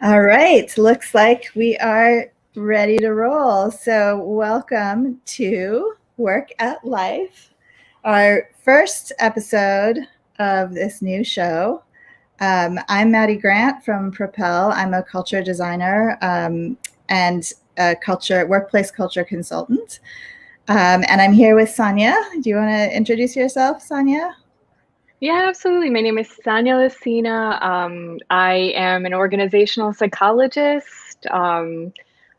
All right, looks like we are ready to roll. So welcome to Work at Life, our first episode of this new show. I'm Maddie Grant from PROPEL. I'm a culture designer and a workplace culture consultant. And I'm here with Sanja. Do you want to introduce yourself, Sanja? Yeah, absolutely. My name is Sanja Licina. I am an organizational psychologist,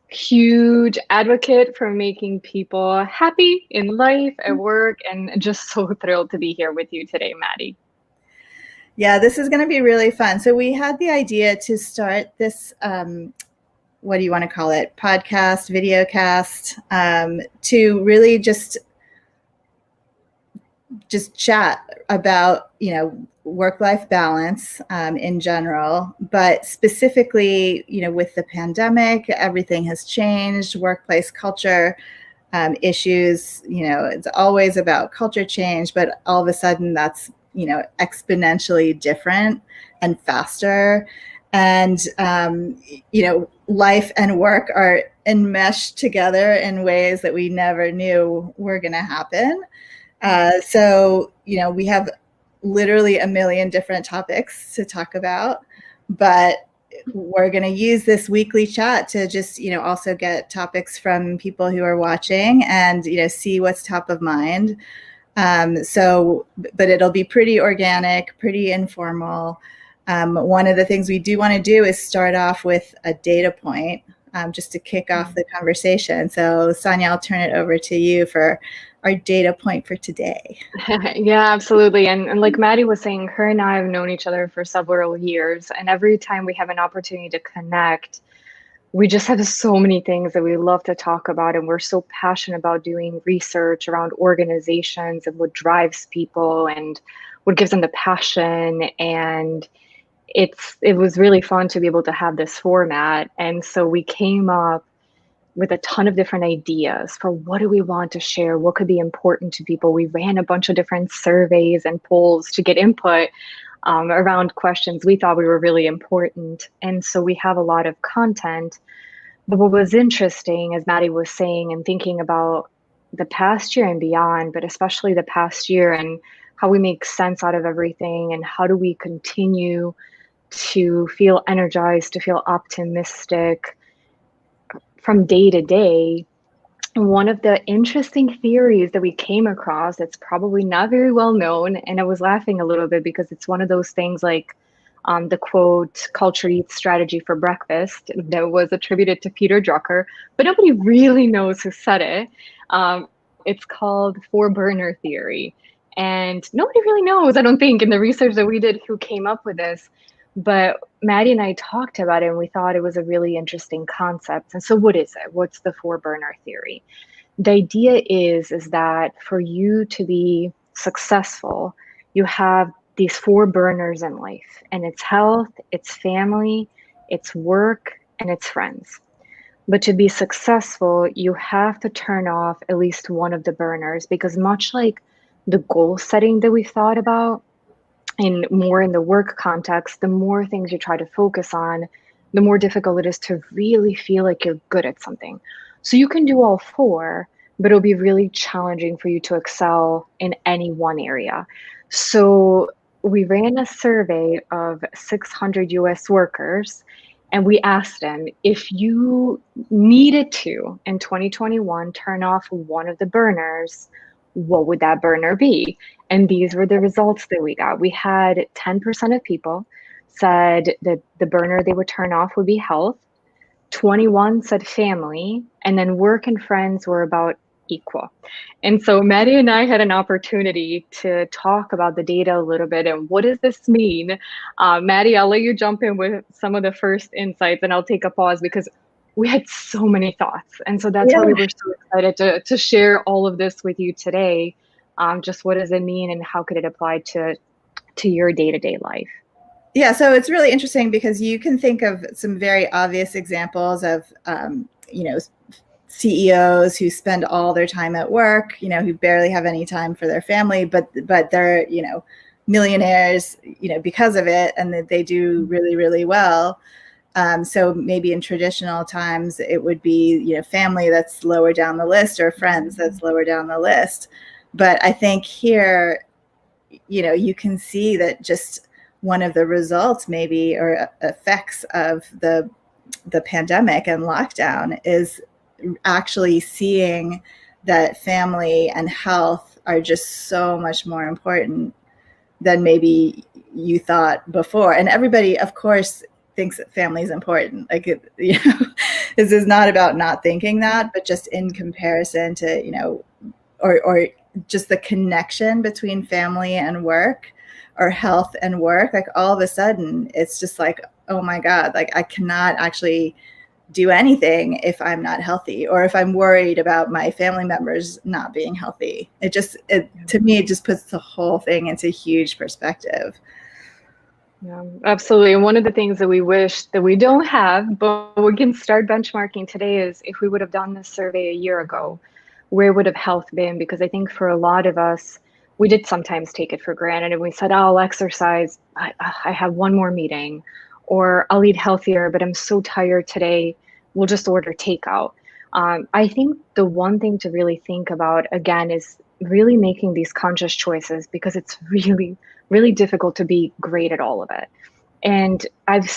huge advocate for making people happy in life, at work, and just so thrilled to be here with you today, Maddie. Yeah, this is going to be really fun. So we had the idea to start this, what do you want to call it, podcast, video cast, to really just chat about, work-life balance in general, but specifically, with the pandemic, everything has changed, workplace culture issues, it's always about culture change, but all of a sudden that's, exponentially different and faster. And, life and work are enmeshed together in ways that we never knew were going to happen. So, we have literally a million different topics to talk about, but we're going to use this weekly chat to just, also get topics from people who are watching and, see what's top of mind. But it'll be pretty organic, pretty informal. One of the things we do want to do is start off with a data point, just to kick off the conversation. So Sanja, I'll turn it over to you for our data point for today. Yeah, absolutely. And like Maddie was saying, her and I have known each other for several years, and every time we have an opportunity to connect, we just have so many things that we love to talk about, and we're so passionate about doing research around organizations and what drives people and what gives them the passion. And it was really fun to be able to have this format. And so we came up with a ton of different ideas for what do we want to share, what could be important to people. We ran a bunch of different surveys and polls to get input around questions we thought we were really important. And so we have a lot of content. But what was interesting, as Maddie was saying, and thinking about the past year and beyond, but especially the past year and how we make sense out of everything and how do we continue to feel energized, to feel optimistic from day to day. One of the interesting theories that we came across that's probably not very well known, and I was laughing a little bit because it's one of those things like the quote, culture eats strategy for breakfast, that was attributed to Peter Drucker, but nobody really knows who said it. It's called four burner theory. And nobody really knows, I don't think, in the research that we did, who came up with this. But Maddie and I talked about it, and we thought it was a really interesting concept. And so what is it? What's the four burner theory? The idea is that for you to be successful, you have these four burners in life, and it's health, it's family, it's work, and it's friends. But to be successful, you have to turn off at least one of the burners, because much like the goal setting that we've thought about, in more in the work context, the more things you try to focus on, the more difficult it is to really feel like you're good at something. So you can do all four, but it'll be really challenging for you to excel in any one area. So we ran a survey of 600 US workers, and we asked them, if you needed to, in 2021, turn off one of the burners, what would that burner be? And these were the results that we got. We had 10% of people said that the burner they would turn off would be health, 21 said family, and then work and friends were about equal. And so Maddie and I had an opportunity to talk about the data a little bit and what does this mean? Maddie, I'll let you jump in with some of the first insights, and I'll take a pause because we had so many thoughts. And so that's why we were so excited to share all of this with you today. Just what does it mean and how could it apply to your day-to-day life? Yeah, so it's really interesting because you can think of some very obvious examples of, CEOs who spend all their time at work, who barely have any time for their family, but they're, millionaires, because of it, and that they do really, really well. So maybe in traditional times, it would be, you know, family that's lower down the list or friends that's lower down the list. But I think here, you know, you can see that just one of the results maybe or effects of the pandemic and lockdown is actually seeing that family and health are just so much more important than maybe you thought before. And everybody, of course, thinks that family is important. Like, you know, this is not about not thinking that, but just in comparison to, you know, or just the connection between family and work or health and work, like all of a sudden it's just like, oh my God, like I cannot actually do anything if I'm not healthy or if I'm worried about my family members not being healthy. To me, it just puts the whole thing into huge perspective. Yeah, absolutely. And one of the things that we wish that we don't have, but we can start benchmarking today is if we would have done this survey a year ago, where would have health been? Because I think for a lot of us, we did sometimes take it for granted and we said, oh, I'll exercise. I have one more meeting, or I'll eat healthier, but I'm so tired today. We'll just order takeout. I think the one thing to really think about again is really making these conscious choices because it's really difficult to be great at all of it. And I've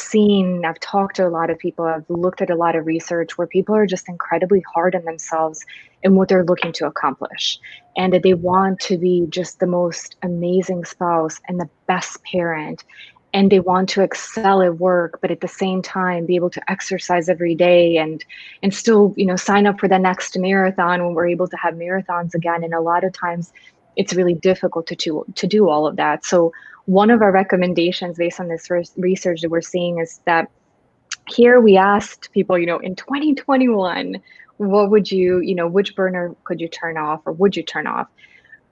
talked to a lot of people, I've looked at a lot of research where people are just incredibly hard on themselves and what they're looking to accomplish. And that they want to be just the most amazing spouse and the best parent. And they want to excel at work, but at the same time be able to exercise every day and still, you know, sign up for the next marathon when we're able to have marathons again. And a lot of times it's really difficult to do all of that. So one of our recommendations based on this research that we're seeing is that here we asked people, you know, in 2021, what would which burner could you turn off or would you turn off?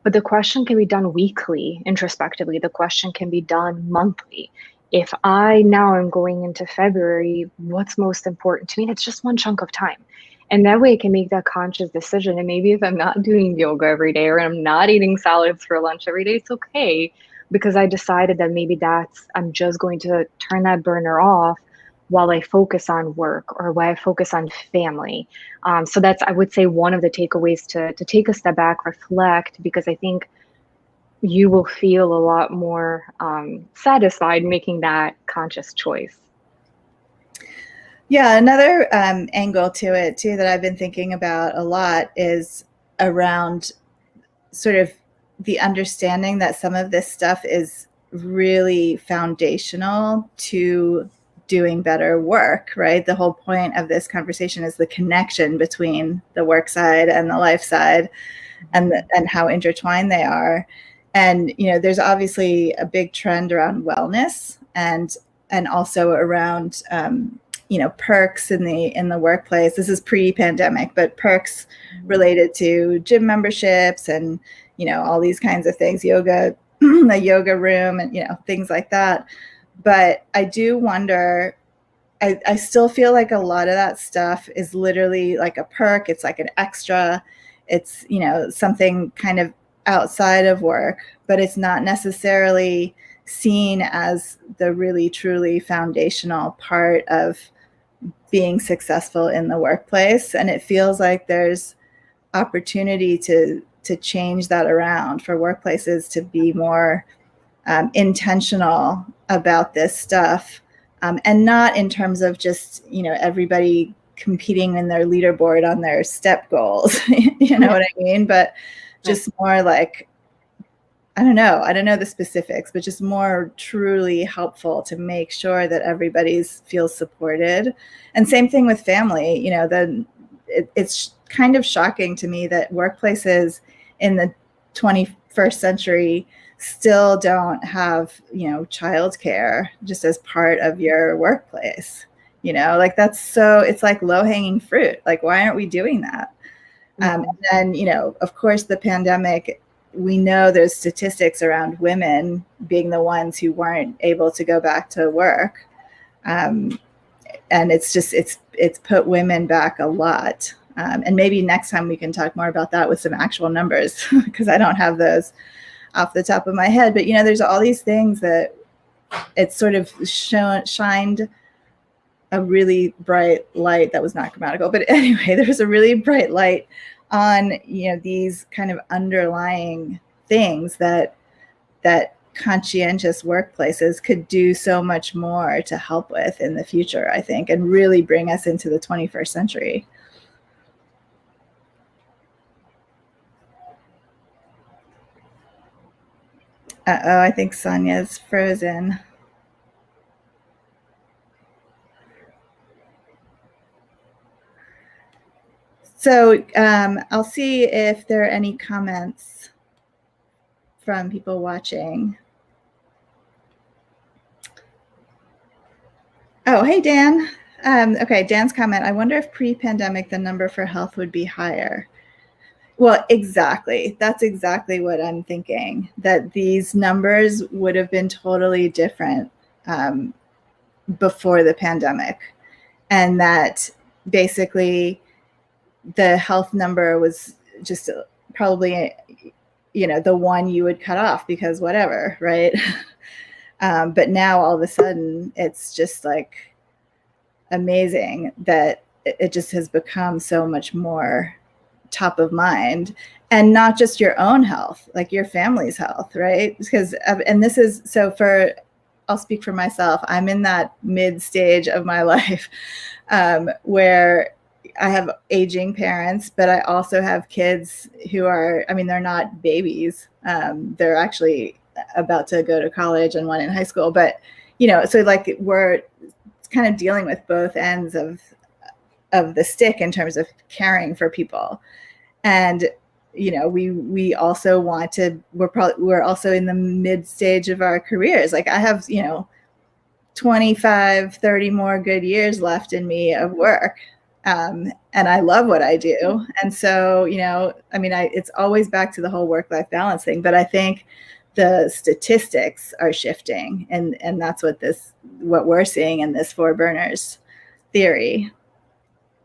But the question can be done weekly, introspectively. The question can be done monthly. If I now am going into February, what's most important to me? It's just one chunk of time. And that way I can make that conscious decision. And maybe if I'm not doing yoga every day or I'm not eating salads for lunch every day, it's okay because I decided that maybe I'm just going to turn that burner off while I focus on work or while I focus on family. So that's, I would say, one of the takeaways to take a step back, reflect, because I think you will feel a lot more satisfied making that conscious choice. Yeah, another angle to it too that I've been thinking about a lot is around sort of the understanding that some of this stuff is really foundational to doing better work, right? The whole point of this conversation is the connection between the work side and the life side and how intertwined they are. And, you know, there's obviously a big trend around wellness and also around, you know, perks in the workplace. This is pre-pandemic, but perks related to gym memberships and, you know, all these kinds of things, yoga, a yoga room and, you know, things like that. But I do wonder, I still feel like a lot of that stuff is literally like a perk. It's like an extra. It's, you know, something kind of outside of work, but it's not necessarily seen as the really, truly foundational part of being successful in the workplace. And it feels like there's opportunity to change that around for workplaces to be more intentional about this stuff, and not in terms of just, you know, everybody competing in their leaderboard on their step goals, you know what I mean? But just more like, I don't know the specifics, but just more truly helpful to make sure that everybody's feels supported. And same thing with family, you know, it's kind of shocking to me that workplaces in the 21st century still don't have, you know, childcare just as part of your workplace, you know, like it's like low-hanging fruit. Like, why aren't we doing that? And then, you know, of course, the pandemic, we know there's statistics around women being the ones who weren't able to go back to work. And it's put women back a lot. And maybe next time we can talk more about that with some actual numbers, because I don't have those off the top of my head. But, you know, there's all these things that it's sort of shined a really bright light that was not grammatical, but anyway, there was a really bright light on, you know, these kind of underlying things that conscientious workplaces could do so much more to help with in the future, I think, and really bring us into the 21st century. Uh-oh, I think Sanja's frozen. So I'll see if there are any comments from people watching. Oh, hey, Dan. Okay, Dan's comment. I wonder if pre-pandemic the number for health would be higher. Well, exactly. That's exactly what I'm thinking, that these numbers would have been totally different before the pandemic. And that basically the health number was just probably, you know, the one you would cut off because whatever, right? But now all of a sudden it's just like amazing that it just has become so much more top of mind, and not just your own health, like your family's health, right? Because, and this is, so for, I'll speak for myself, I'm in that mid stage of my life where I have aging parents, but I also have kids who are, I mean, they're not babies. They're actually about to go to college and one in high school, but, you know, so like we're kind of dealing with both ends of the stick in terms of caring for people. And, you know, we also want to, we're also in the mid stage of our careers. Like I have, you know, 25, 30 more good years left in me of work. And I love what I do. And so, you know, I mean, it's always back to the whole work-life balance thing, but I think the statistics are shifting, and that's what we're seeing in this four burners theory.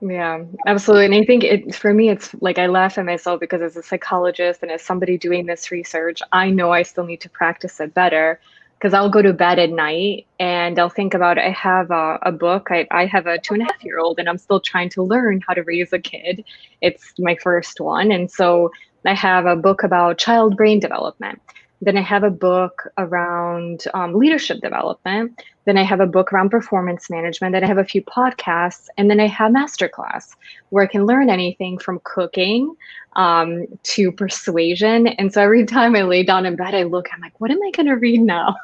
Yeah, absolutely. And I think for me, it's like I laugh at myself because as a psychologist and as somebody doing this research, I know I still need to practice it better because I'll go to bed at night and I'll think about, I have a book. I have a 2.5-year-old and I'm still trying to learn how to raise a kid. It's my first one. And so I have a book about child brain development. Then I have a book around leadership development. Then I have a book around performance management. Then I have a few podcasts. And then I have masterclass where I can learn anything from cooking to persuasion. And so every time I lay down in bed, I'm like, what am I going to read now?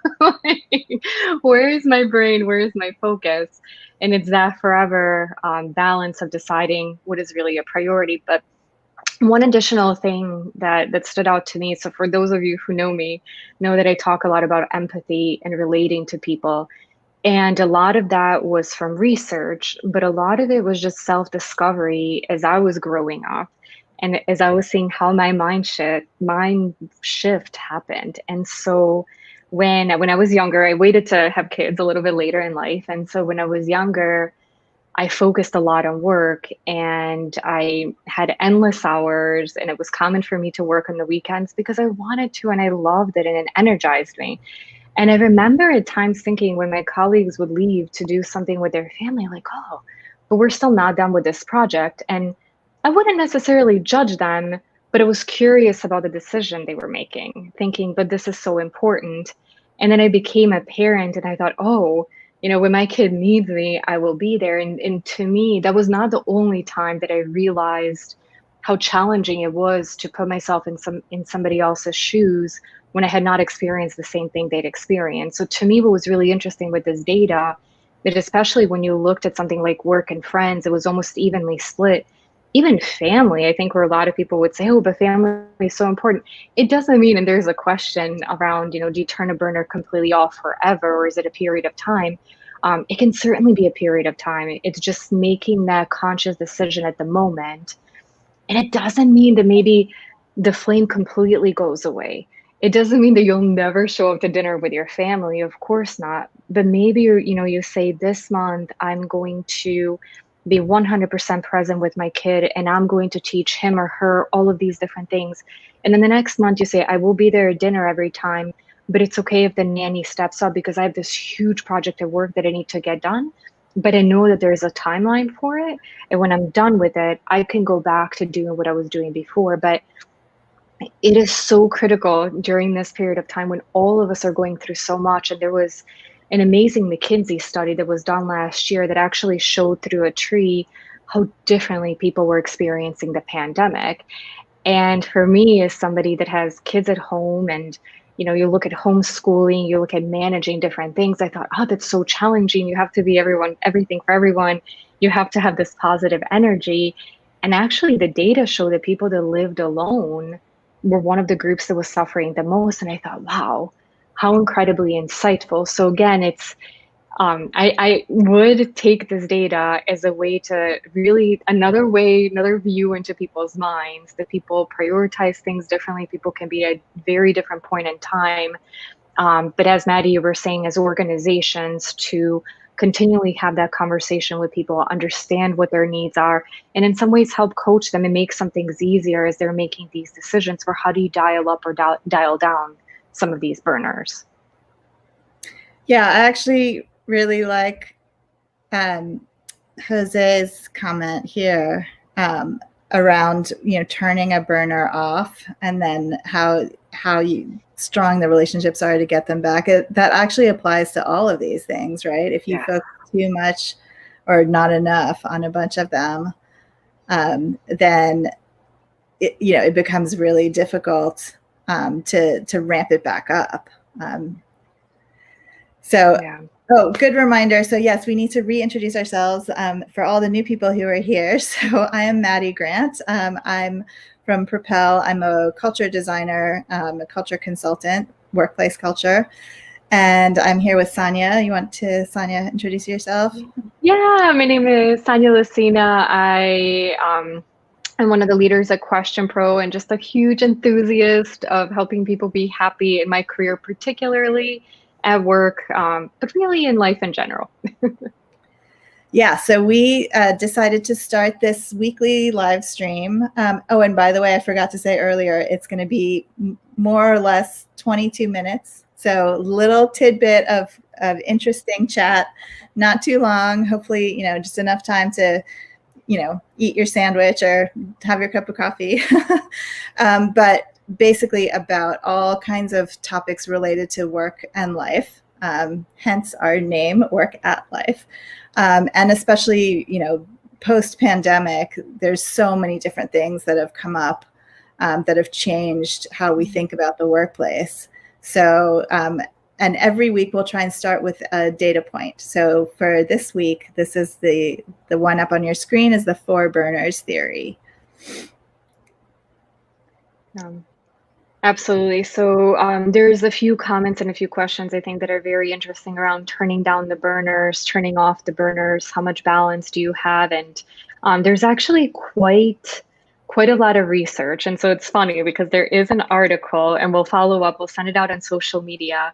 Where is my brain? Where is my focus? And it's that forever balance of deciding what is really a priority. But one additional thing that stood out to me, so for those of you who know me, know that I talk a lot about empathy and relating to people. And a lot of that was from research, but a lot of it was just self-discovery as I was growing up and as I was seeing how my mind shift happened. And so when I was younger, I waited to have kids a little bit later in life. And so when I was younger, I focused a lot on work and I had endless hours, and it was common for me to work on the weekends because I wanted to and I loved it and it energized me. And I remember at times thinking when my colleagues would leave to do something with their family, like, oh, but we're still not done with this project. And I wouldn't necessarily judge them, but I was curious about the decision they were making, thinking, but this is so important. And then I became a parent and I thought, oh, you know, when my kid needs me, I will be there. And to me, that was not the only time that I realized how challenging it was to put myself in somebody else's shoes when I had not experienced the same thing they'd experienced. So to me, what was really interesting with this data, that especially when you looked at something like work and friends, it was almost evenly split. Even family, I think where a lot of people would say, oh, but family is so important. It doesn't mean, and there's a question around, you know, do you turn a burner completely off forever, or is it a period of time? It can certainly be a period of time. It's just making that conscious decision at the moment. And it doesn't mean that maybe the flame completely goes away. It doesn't mean that you'll never show up to dinner with your family. Of course not. But maybe, you say this month, I'm going to be 100% present with my kid and I'm going to teach him or her all of these different things. And then the next month you say, I will be there at dinner every time, but it's okay if the nanny steps up because I have this huge project at work that I need to get done. but I know that there's a timeline for it. And when I'm done with it, I can go back to doing what I was doing before. But it is so critical during this period of time when all of us are going through so much. And there was an amazing McKinsey study that was done last year that actually showed through a tree how differently people were experiencing the pandemic. And for me, as somebody that has kids at home, and you look at homeschooling, you look at managing different things, I thought, oh, that's so challenging. You have to be everything for everyone. You have to have this positive energy. And actually, the data show that people that lived alone were one of the groups that was suffering the most. And I thought, wow, how incredibly insightful. So again, I would take this data as a way to really another view into people's minds, that people prioritize things differently. People can be at a very different point in time. But as Maddie, you were saying, as organizations, to continually have that conversation with people, understand what their needs are, and in some ways help coach them and make some things easier as they're making these decisions for how do you dial up or dial down some of these burners. Yeah, I actually really like Jose's comment here around turning a burner off, and then how strong the relationships are to get them back. That actually applies to all of these things, right? If you focus too much or not enough on a bunch of them, then it becomes really difficult to ramp it back up. Oh, good reminder. So yes, we need to reintroduce ourselves for all the new people who are here. So I am Maddie Grant. I'm from PROPEL. I'm a culture designer, a culture consultant, workplace culture. And I'm here with Sanja. You want to, Sanja, introduce yourself? Yeah, my name is Sanja Licina. I'm one of the leaders at QuestionPro and just a huge enthusiast of helping people be happy in my career, particularly at work, but really in life in general. Yeah, so we decided to start this weekly live stream. Oh, and by the way, I forgot to say earlier, it's going to be more or less 22 minutes. So little tidbit of interesting chat, not too long, hopefully, just enough time to, eat your sandwich or have your cup of coffee. But basically about all kinds of topics related to work and life, hence our name, Work at Life. And especially, post-pandemic, there's so many different things that have come up that have changed how we think about the workplace. So, and every week we'll try and start with a data point. So for this week, this is the one up on your screen is the 4 burners theory. Absolutely. So there's a few comments and a few questions I think that are very interesting around turning down the burners, turning off the burners. How much balance do you have? And there's actually quite a lot of research. And so it's funny because there is an article, and we'll follow up. We'll send it out on social media,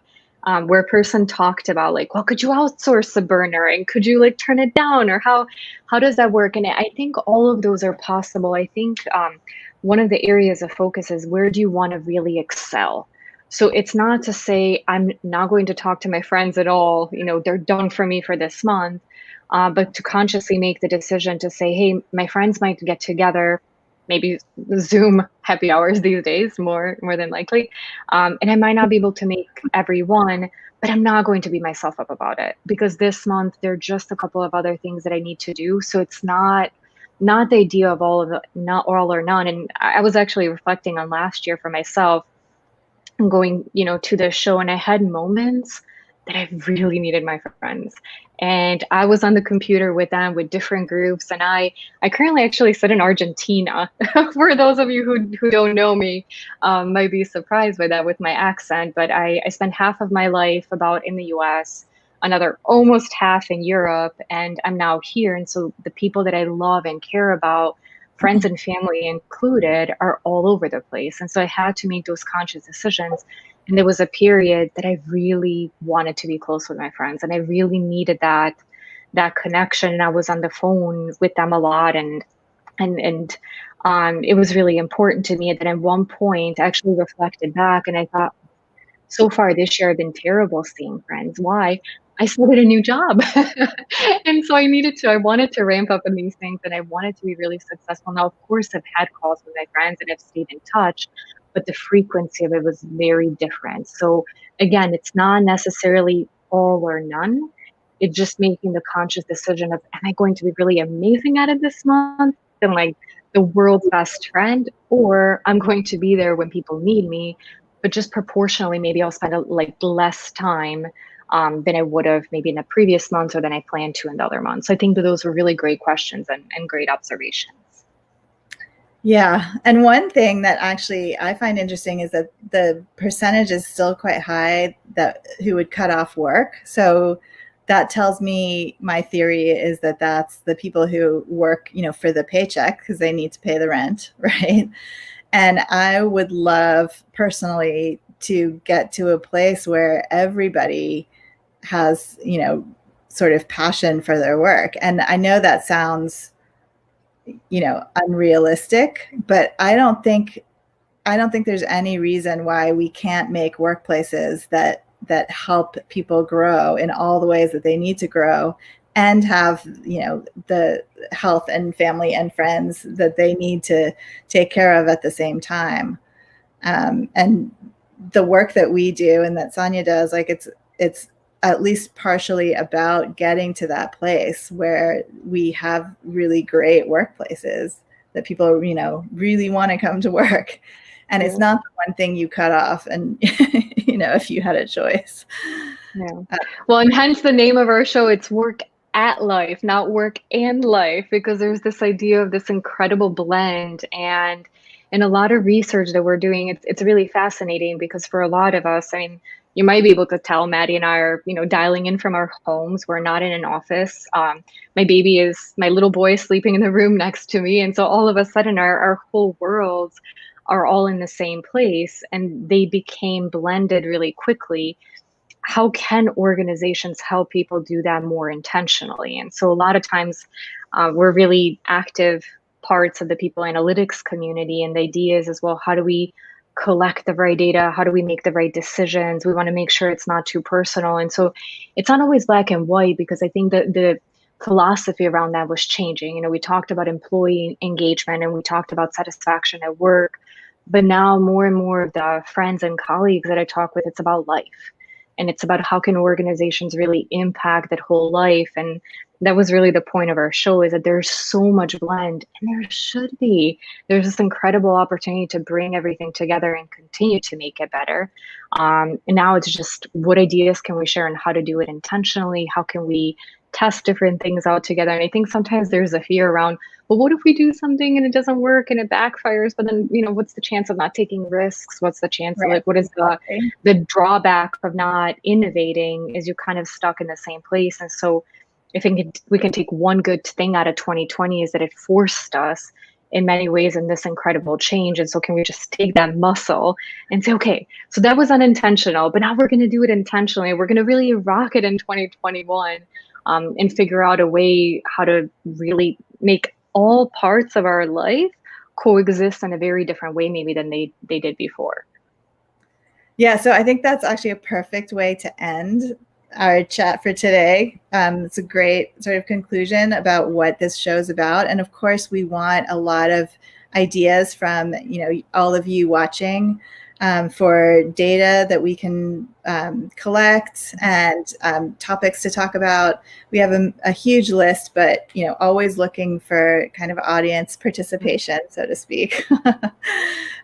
where a person talked about well, could you outsource the burner, and could you turn it down, or how does that work? And I think all of those are possible. I think one of the areas of focus is, where do you want to really excel? So it's not to say I'm not going to talk to my friends at all, they're done for me for this month, but to consciously make the decision to say, hey, my friends might get together, maybe Zoom happy hours these days, more than likely. And I might not be able to make every one, but I'm not going to beat myself up about it, because this month there are just a couple of other things that I need to do. So it's not the idea of not all or none. And I was actually reflecting on last year for myself and going, to the show, and I had moments that I really needed my friends. And I was on the computer with them, with different groups. And I currently actually sit in Argentina. For those of you who don't know me, might be surprised by that with my accent. But I spent half of my life about in the US, another almost half in Europe, and I'm now here. And so the people that I love and care about, friends and family included, are all over the place. And so I had to make those conscious decisions. And there was a period that I really wanted to be close with my friends, and I really needed that connection. And I was on the phone with them a lot, and it was really important to me. That at one point I actually reflected back, and I thought, so far this year I've been terrible seeing friends. Why? I started a new job. And so I wanted to ramp up in these things and I wanted to be really successful. Now, of course, I've had calls with my friends and I've stayed in touch, but the frequency of it was very different. So again, it's not necessarily all or none. It's just making the conscious decision of, am I going to be really amazing at it this month and like the world's best friend, or I'm going to be there when people need me, but just proportionally, maybe I'll spend like less time than I would have maybe in the previous months or than I planned to in the other months. So I think that those were really great questions and great observations. Yeah. And one thing that actually I find interesting is that the percentage is still quite high that who would cut off work. So that tells me, my theory is that that's the people who work, for the paycheck because they need to pay the rent, right? And I would love personally to get to a place where everybody has, sort of passion for their work. And I know that sounds, unrealistic, but I don't think there's any reason why we can't make workplaces that help people grow in all the ways that they need to grow and have, the health and family and friends that they need to take care of at the same time. And the work that we do and that Sanja does, like it's at least partially about getting to that place where we have really great workplaces that people, really want to come to work. And it's not the one thing you cut off and, if you had a choice. Yeah. Well, and hence the name of our show, it's Work at Life, not Work and Life, because there's this idea of this incredible blend. And in a lot of research that we're doing, it's really fascinating because for a lot of us, I mean, you might be able to tell Maddie and I are, dialing in from our homes. We're not in an office. My little boy is sleeping in the room next to me. And so all of a sudden our whole worlds are all in the same place and they became blended really quickly. How can organizations help people do that more intentionally? And so a lot of times we're really active parts of the people analytics community, and the idea is as well, how do we collect the right data? How do we make the right decisions? We want to make sure it's not too personal. And so it's not always black and white, because I think that the philosophy around that was changing. We talked about employee engagement and we talked about satisfaction at work, but now more and more of the friends and colleagues that I talk with, it's about life. And it's about how can organizations really impact that whole life. And that was really the point of our show, is that there's so much blend, and there should be. There's this incredible opportunity to bring everything together and continue to make it better. And now it's just, what ideas can we share and how to do it intentionally? How can we test different things out together? And I think sometimes there's a fear around, well, what if we do something and it doesn't work and it backfires? But then, what's the chance of not taking risks? What's the chance of, like, what is the drawback of not innovating? Is you kind of stuck in the same place. And so I think we can take one good thing out of 2020 is that it forced us in many ways in this incredible change. And so can we just take that muscle and say, okay, so that was unintentional, but now we're going to do it intentionally. We're going to really rock it in 2021 and figure out a way how to really make all parts of our life coexist in a very different way maybe than they did before. Yeah, so I think that's actually a perfect way to end our chat for today. It's a great sort of conclusion about what this show's about. And of course, we want a lot of ideas from, all of you watching for data that we can collect and topics to talk about. We have a huge list, but, always looking for kind of audience participation, so to speak.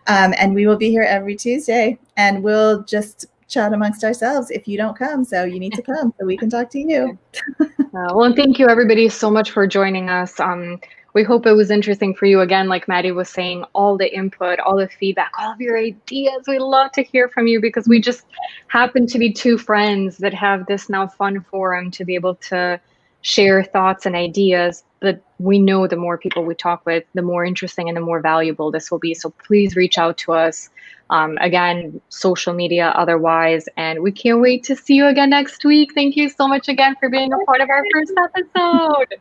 And we will be here every Tuesday, and we'll just chat amongst ourselves if you don't come. So you need to come so we can talk to you. Well, and thank you everybody so much for joining us. We hope it was interesting for you. Again, like Maddie was saying, all the input, all the feedback, all of your ideas, we love to hear from you, because we just happen to be two friends that have this now fun forum to be able to share thoughts and ideas. But we know the more people we talk with, the more interesting and the more valuable this will be. So please reach out to us. Again, social media, otherwise, and we can't wait to see you again next week. Thank you so much again for being a part of our first episode.